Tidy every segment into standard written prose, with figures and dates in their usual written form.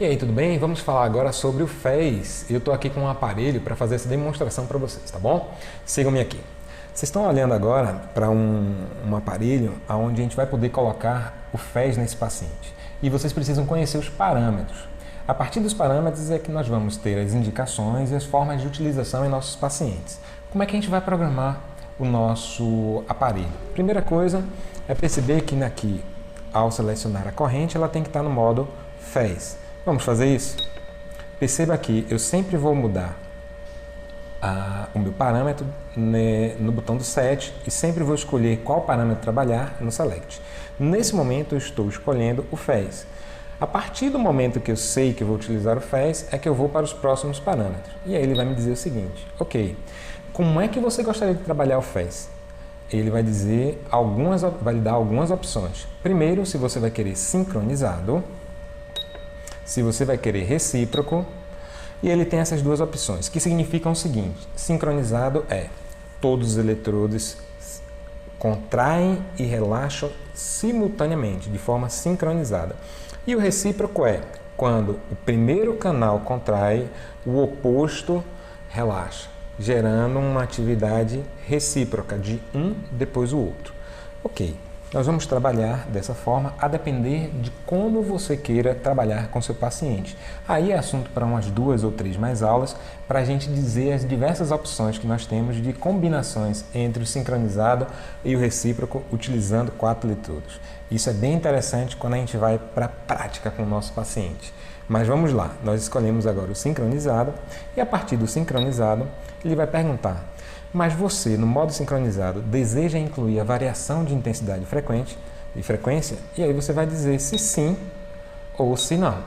E aí, tudo bem? Vamos falar agora sobre o FES. Eu estou aqui com um aparelho para fazer essa demonstração para vocês, tá bom? Sigam-me aqui. Vocês estão olhando agora para um aparelho onde a gente vai poder colocar o FES nesse paciente. E vocês precisam conhecer os parâmetros. A partir dos parâmetros é que nós vamos ter as indicações e as formas de utilização em nossos pacientes. Como é que a gente vai programar o nosso aparelho? Primeira coisa é perceber que aqui, ao selecionar a corrente, ela tem que estar no modo FES. Vamos fazer isso? Perceba que eu sempre vou mudar o meu parâmetro no botão do Set e sempre vou escolher qual parâmetro trabalhar no Select. Nesse momento eu estou escolhendo o FES. A partir do momento que eu sei que eu vou utilizar o FES é que eu vou para os próximos parâmetros. E aí ele vai me dizer o seguinte: ok, como é que você gostaria de trabalhar o FES? Ele vai dizer vai lhe dar algumas opções. Primeiro, se você vai querer sincronizado, se você vai querer recíproco, e ele tem essas duas opções, que significam o seguinte: sincronizado é todos os eletrodos contraem e relaxam simultaneamente, de forma sincronizada. E o recíproco é quando o primeiro canal contrai, o oposto relaxa, gerando uma atividade recíproca de um depois o outro. Ok. Nós vamos trabalhar dessa forma a depender de como você queira trabalhar com seu paciente. Aí é assunto para umas 2 ou 3 mais aulas para a gente dizer as diversas opções que nós temos de combinações entre o sincronizado e o recíproco utilizando 4 eletrodos. Isso é bem interessante quando a gente vai para a prática com o nosso paciente. Mas vamos lá, nós escolhemos agora o sincronizado e a partir do sincronizado ele vai perguntar: mas você, no modo sincronizado, deseja incluir a variação de intensidade e frequência? E aí você vai dizer se sim ou se não.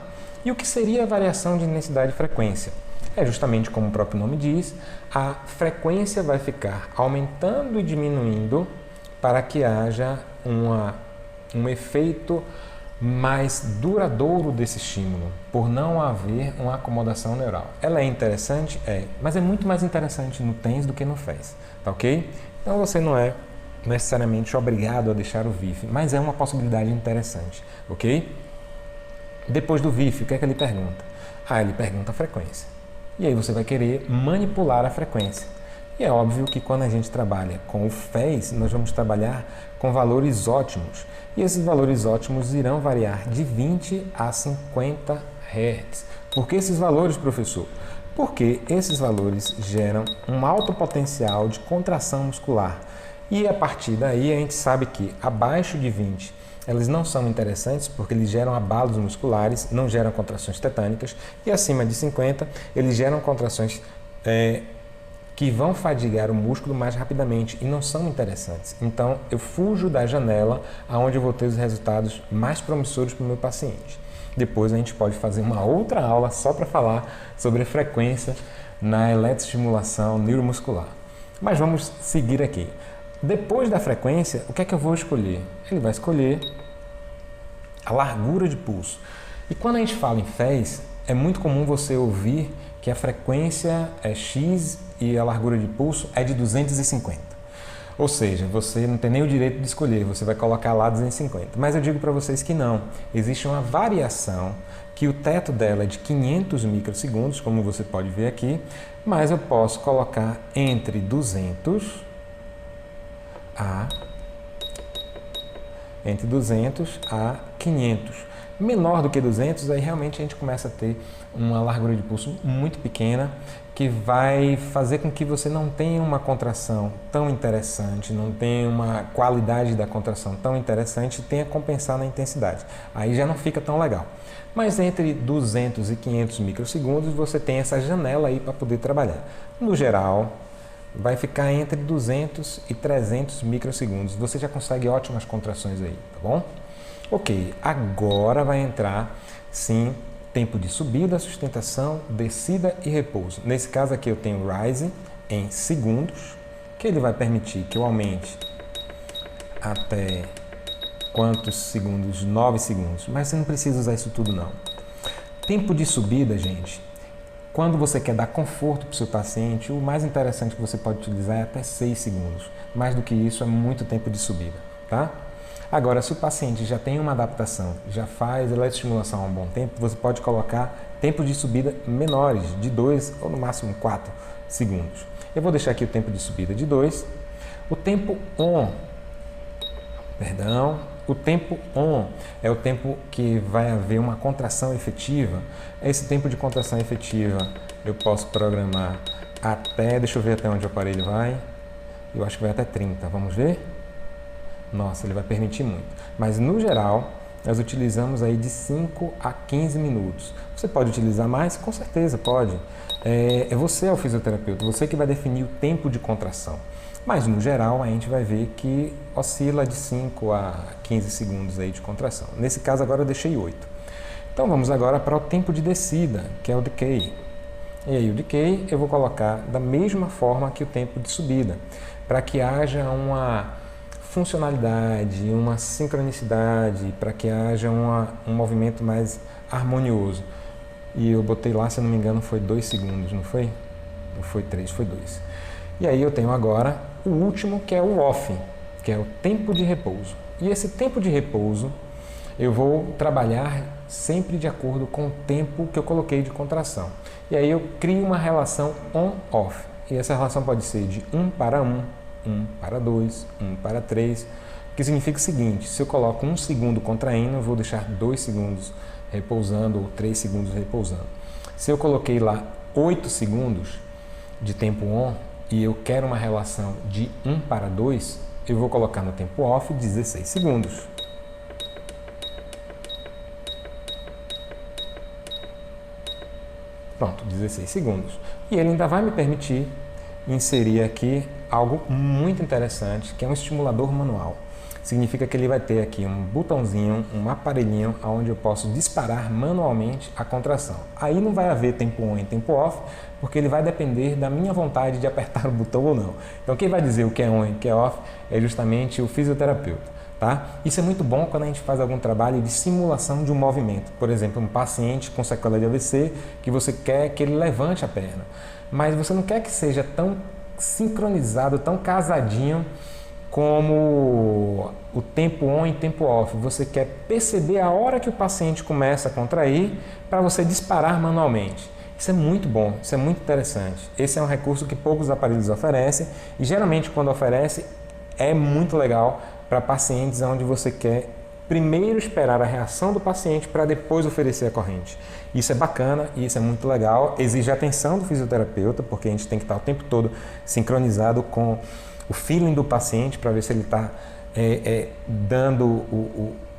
E o que seria a variação de intensidade e frequência? É justamente como o próprio nome diz, a frequência vai ficar aumentando e diminuindo para que haja um efeito mais duradouro desse estímulo, por não haver uma acomodação neural. Ela é interessante? É, mas é muito mais interessante no TENS do que no FES, tá ok? Então você não é necessariamente obrigado a deixar o VIF, mas é uma possibilidade interessante, ok? Depois do VIF, o que é que ele pergunta? Ele pergunta a frequência. E aí você vai querer manipular a frequência. E é óbvio que quando a gente trabalha com o FES, nós vamos trabalhar com valores ótimos. E esses valores ótimos irão variar de 20 a 50 Hz. Por que esses valores, professor? Porque esses valores geram um alto potencial de contração muscular. E a partir daí a gente sabe que abaixo de 20 eles não são interessantes porque eles geram abalos musculares, não geram contrações tetânicas. E acima de 50 eles geram contrações que vão fadigar o músculo mais rapidamente e não são interessantes. Então, eu fujo da janela onde eu vou ter os resultados mais promissores para o meu paciente. Depois a gente pode fazer uma outra aula só para falar sobre a frequência na eletroestimulação neuromuscular. Mas vamos seguir aqui. Depois da frequência, o que é que eu vou escolher? Ele vai escolher a largura de pulso. E quando a gente fala em FES, é muito comum você ouvir que a frequência é X e a largura de pulso é de 250. Ou seja, você não tem nem o direito de escolher, você vai colocar lá 250. Mas eu digo para vocês que não. Existe uma variação que o teto dela é de 500 microsegundos, como você pode ver aqui, mas eu posso colocar entre 200 a 500. Menor do que 200, aí realmente a gente começa a ter uma largura de pulso muito pequena, que vai fazer com que você não tenha uma contração tão interessante, não tenha uma qualidade da contração tão interessante, tenha que compensar na intensidade. Aí já não fica tão legal. Mas entre 200 e 500 microsegundos você tem essa janela aí para poder trabalhar. No geral, vai ficar entre 200 e 300 microsegundos. Você já consegue ótimas contrações aí, tá bom? Ok, agora vai entrar, sim, tempo de subida, sustentação, descida e repouso. Nesse caso aqui eu tenho Rise em segundos, que ele vai permitir que eu aumente até quantos segundos? 9 segundos. Mas você não precisa usar isso tudo não. Tempo de subida, gente, quando você quer dar conforto para o seu paciente, o mais interessante que você pode utilizar é até 6 segundos. Mais do que isso é muito tempo de subida, tá? Agora, se o paciente já tem uma adaptação, já faz eletroestimulação há um bom tempo, você pode colocar tempos de subida menores, de 2 ou no máximo 4 segundos. Eu vou deixar aqui o tempo de subida de 2. O tempo on, o tempo on é o tempo que vai haver uma contração efetiva. Esse tempo de contração efetiva eu posso programar até, deixa eu ver até onde o aparelho vai. Eu acho que vai até 30, vamos ver? Nossa, ele vai permitir muito. Mas no geral, nós utilizamos aí de 5 a 15 minutos. Você pode utilizar mais? Com certeza pode. Você é o fisioterapeuta, você que vai definir o tempo de contração. Mas no geral, a gente vai ver que oscila de 5 a 15 segundos aí de contração. Nesse caso agora eu deixei 8. Então vamos agora para o tempo de descida, que é o decay. E aí o decay eu vou colocar da mesma forma que o tempo de subida, para que haja uma funcionalidade, uma sincronicidade, para que haja um movimento mais harmonioso. E eu botei lá, se eu não me engano, foi 2 segundos, não foi? Não foi 3, foi 2. E aí eu tenho agora o último, que é o off, que é o tempo de repouso. E esse tempo de repouso eu vou trabalhar sempre de acordo com o tempo que eu coloquei de contração. E aí eu crio uma relação on-off. E essa relação pode ser de 1 para 1, 1 para 2, 1 para 3, que significa o seguinte: se eu coloco 1 segundo contraindo, eu vou deixar 2 segundos repousando ou 3 segundos repousando. Se eu coloquei lá 8 segundos de tempo on e eu quero uma relação de 1 para 2, eu vou colocar no tempo off 16 segundos. Pronto, 16 segundos. E ele ainda vai me permitir inserir aqui algo muito interessante, que é um estimulador manual. Significa que ele vai ter aqui um botãozinho, um aparelhinho, onde eu posso disparar manualmente a contração. Aí não vai haver tempo on e tempo off, porque ele vai depender da minha vontade de apertar o botão ou não. Então quem vai dizer o que é on e o que é off é justamente o fisioterapeuta. Tá? Isso é muito bom quando a gente faz algum trabalho de simulação de um movimento. Por exemplo, um paciente com sequela de AVC, que você quer que ele levante a perna, mas você não quer que seja tão sincronizado, tão casadinho como o tempo on e tempo off. Você quer perceber a hora que o paciente começa a contrair para você disparar manualmente. Isso é muito bom, isso é muito interessante. Esse é um recurso que poucos aparelhos oferecem e geralmente quando oferece é muito legal para pacientes onde você quer primeiro esperar a reação do paciente para depois oferecer a corrente. Isso é bacana e isso é muito legal, exige atenção do fisioterapeuta, porque a gente tem que estar o tempo todo sincronizado com o feeling do paciente para ver se ele está dando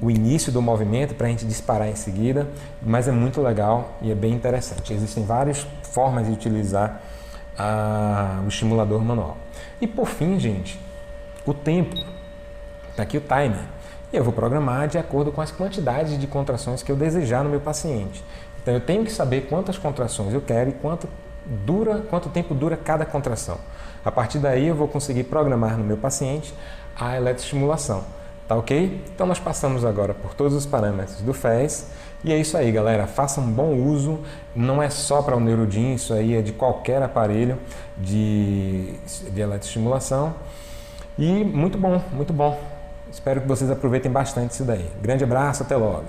o início do movimento para a gente disparar em seguida, mas é muito legal e é bem interessante. Existem várias formas de utilizar o estimulador manual. E por fim, gente, o tempo. Está aqui o timer. E eu vou programar de acordo com as quantidades de contrações que eu desejar no meu paciente. Então eu tenho que saber quantas contrações eu quero e quanto tempo dura cada contração. A partir daí eu vou conseguir programar no meu paciente a eletroestimulação. Tá ok? Então nós passamos agora por todos os parâmetros do FES. E é isso aí, galera. Façam um bom uso. Não é só para o Neurodin, isso aí é de qualquer aparelho de eletroestimulação. E muito bom, muito bom. Espero que vocês aproveitem bastante isso daí. Grande abraço, até logo!